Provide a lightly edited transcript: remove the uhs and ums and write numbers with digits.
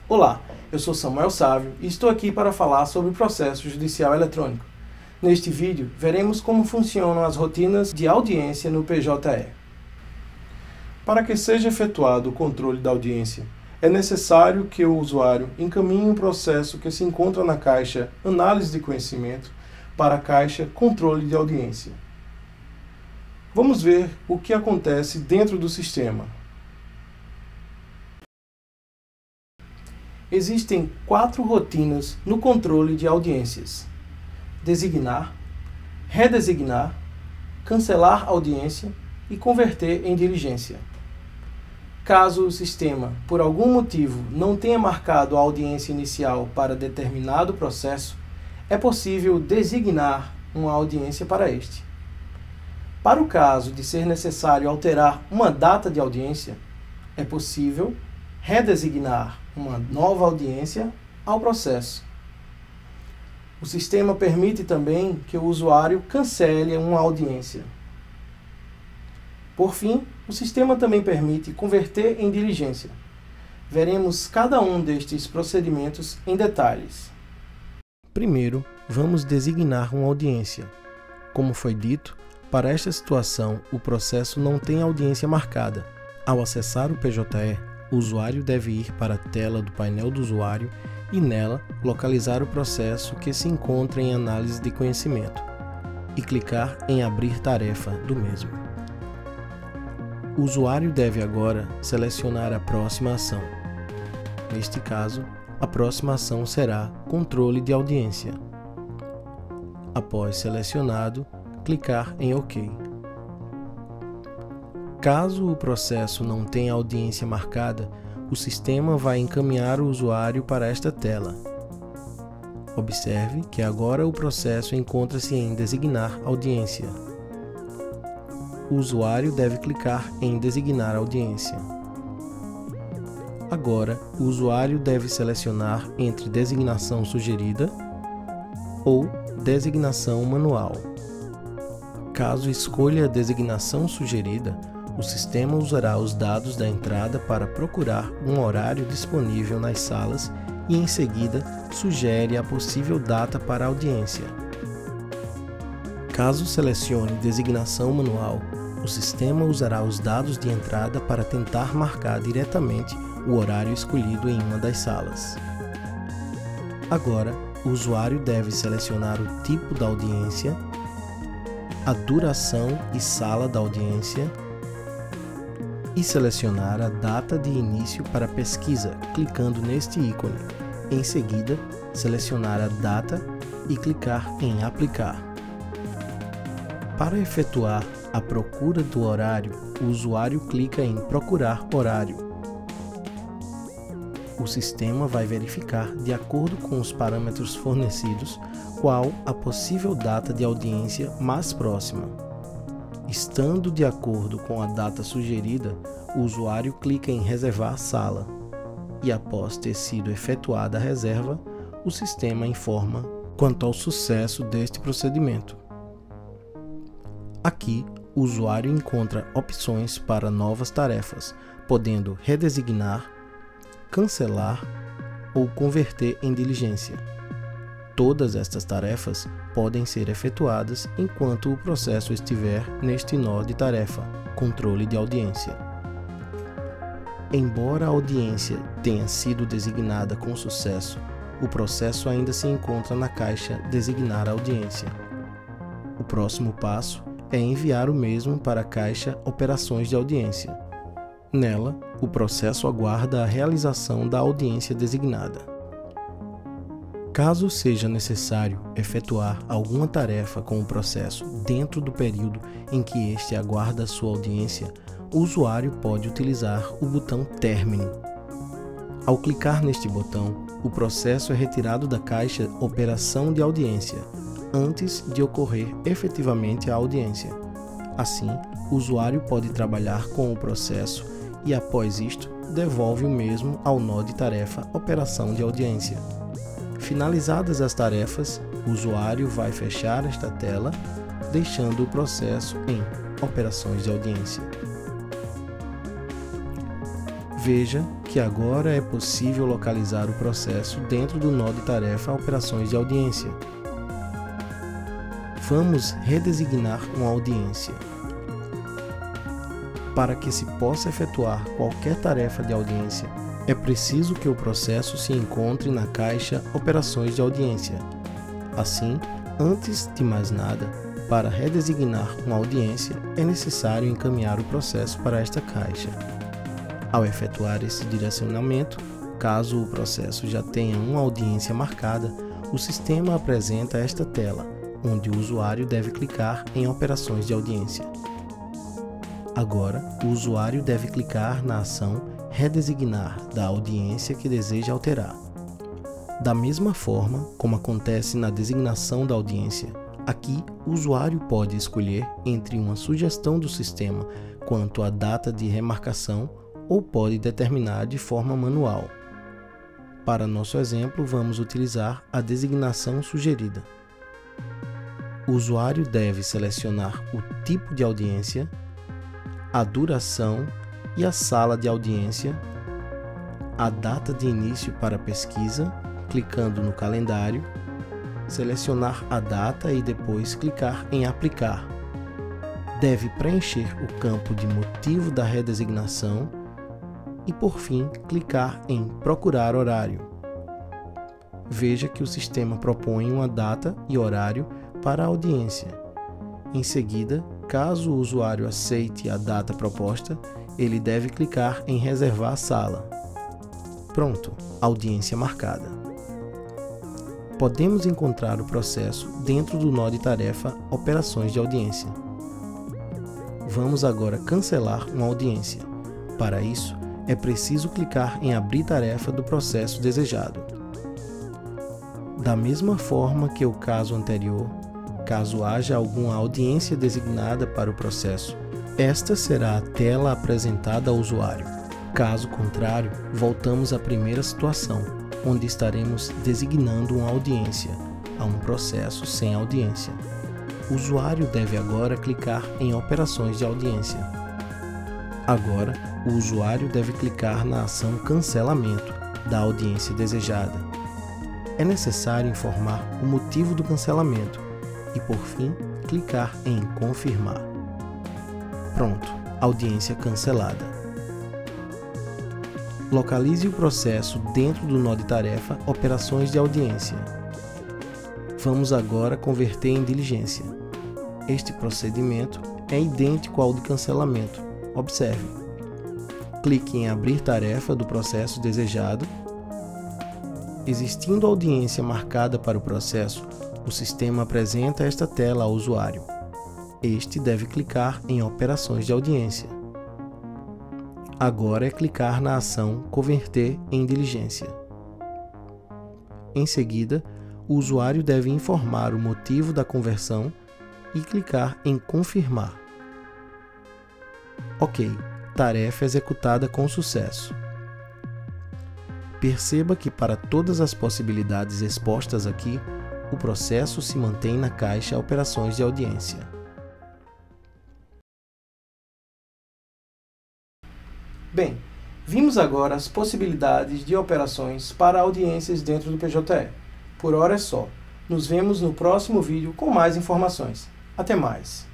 Olá, eu sou Samuel Sávio e estou aqui para falar sobre o processo judicial eletrônico. Neste vídeo, veremos como funcionam as rotinas de audiência no PJE. Para que seja efetuado o controle da audiência, é necessário que o usuário encaminhe um processo que se encontra na caixa Análise de Conhecimento para a caixa Controle de Audiência. Vamos ver o que acontece dentro do sistema. Existem 4 rotinas no controle de audiências: designar, redesignar, cancelar audiência e converter em diligência. Caso o sistema, por algum motivo, não tenha marcado a audiência inicial para determinado processo, é possível designar uma audiência para este. Para o caso de ser necessário alterar uma data de audiência, é possível redesignar uma nova audiência ao processo. O sistema permite também que o usuário cancele uma audiência. Por fim, o sistema também permite converter em diligência. Veremos cada um destes procedimentos em detalhes. Primeiro, vamos designar uma audiência. Como foi dito, para esta situação, o processo não tem audiência marcada. Ao acessar o PJE, o usuário deve ir para a tela do painel do usuário e nela localizar o processo que se encontra em análise de conhecimento e clicar em abrir tarefa do mesmo. O usuário deve agora selecionar a próxima ação. Neste caso, a próxima ação será controle de audiência. Após selecionado, clicar em OK. Caso o processo não tenha audiência marcada, o sistema vai encaminhar o usuário para esta tela. Observe que agora o processo encontra-se em designar audiência. O usuário deve clicar em designar audiência. Agora, o usuário deve selecionar entre designação sugerida ou designação manual. Caso escolha a designação sugerida, o sistema usará os dados da entrada para procurar um horário disponível nas salas e, em seguida, sugere a possível data para a audiência. Caso selecione designação manual, o sistema usará os dados de entrada para tentar marcar diretamente o horário escolhido em uma das salas. Agora, o usuário deve selecionar o tipo da audiência, a duração e sala da audiência e selecionar a data de início para pesquisa, clicando neste ícone. Em seguida, selecionar a data e clicar em aplicar. Para efetuar a procura do horário, o usuário clica em procurar horário. O sistema vai verificar, de acordo com os parâmetros fornecidos, qual a possível data de audiência mais próxima. Estando de acordo com a data sugerida, o usuário clica em reservar sala e, após ter sido efetuada a reserva, o sistema informa quanto ao sucesso deste procedimento. Aqui, o usuário encontra opções para novas tarefas, podendo redesignar, cancelar ou converter em diligência. Todas estas tarefas podem ser efetuadas enquanto o processo estiver neste nó de tarefa, controle de audiência. Embora a audiência tenha sido designada com sucesso, o processo ainda se encontra na caixa Designar audiência. O próximo passo é enviar o mesmo para a caixa Operações de audiência. Nela, o processo aguarda a realização da audiência designada. Caso seja necessário efetuar alguma tarefa com o processo dentro do período em que este aguarda sua audiência, o usuário pode utilizar o botão Término. Ao clicar neste botão, o processo é retirado da caixa Operação de audiência, antes de ocorrer efetivamente a audiência. Assim, o usuário pode trabalhar com o processo e, após isto, devolve o mesmo ao nó de tarefa Operação de audiência. Finalizadas as tarefas, o usuário vai fechar esta tela, deixando o processo em Operações de audiência. Veja que agora é possível localizar o processo dentro do nó de tarefa Operações de audiência. Vamos redesignar uma audiência. Para que se possa efetuar qualquer tarefa de audiência, é preciso que o processo se encontre na caixa Operações de audiência. Assim, antes de mais nada, para redesignar uma audiência, é necessário encaminhar o processo para esta caixa. Ao efetuar esse direcionamento, caso o processo já tenha uma audiência marcada, o sistema apresenta esta tela, onde o usuário deve clicar em Operações de audiência. Agora, o usuário deve clicar na ação Redesignar da audiência que deseja alterar. Da mesma forma como acontece na designação da audiência, aqui o usuário pode escolher entre uma sugestão do sistema quanto à data de remarcação ou pode determinar de forma manual. Para nosso exemplo, vamos utilizar a designação sugerida. O usuário deve selecionar o tipo de audiência, a duração e a sala de audiência, a data de início para pesquisa, clicando no calendário, selecionar a data e depois clicar em aplicar. Deve preencher o campo de motivo da redesignação e, por fim, clicar em procurar horário. Veja que o sistema propõe uma data e horário para a audiência. Em seguida, caso o usuário aceite a data proposta, ele deve clicar em reservar a sala. Pronto, audiência marcada. Podemos encontrar o processo dentro do nó de tarefa Operações de audiência. Vamos agora cancelar uma audiência. Para isso, é preciso clicar em Abrir tarefa do processo desejado. Da mesma forma que o caso anterior, caso haja alguma audiência designada para o processo, esta será a tela apresentada ao usuário. Caso contrário, voltamos à primeira situação, onde estaremos designando uma audiência a um processo sem audiência. O usuário deve agora clicar em Operações de audiência. Agora, o usuário deve clicar na ação Cancelamento da audiência desejada. É necessário informar o motivo do cancelamento e, por fim, clicar em Confirmar. Pronto, audiência cancelada. Localize o processo dentro do nó de tarefa Operações de audiência. Vamos agora converter em diligência. Este procedimento é idêntico ao de cancelamento. Observe. Clique em Abrir tarefa do processo desejado. Existindo audiência marcada para o processo, o sistema apresenta esta tela ao usuário. Este deve clicar em Operações de audiência. Agora é clicar na ação Converter em diligência. Em seguida, o usuário deve informar o motivo da conversão e clicar em Confirmar. Ok, tarefa executada com sucesso. Perceba que para todas as possibilidades expostas aqui, o processo se mantém na caixa Operações de audiência. Bem, vimos agora as possibilidades de operações para audiências dentro do PJE. Por hora é só. Nos vemos no próximo vídeo com mais informações. Até mais!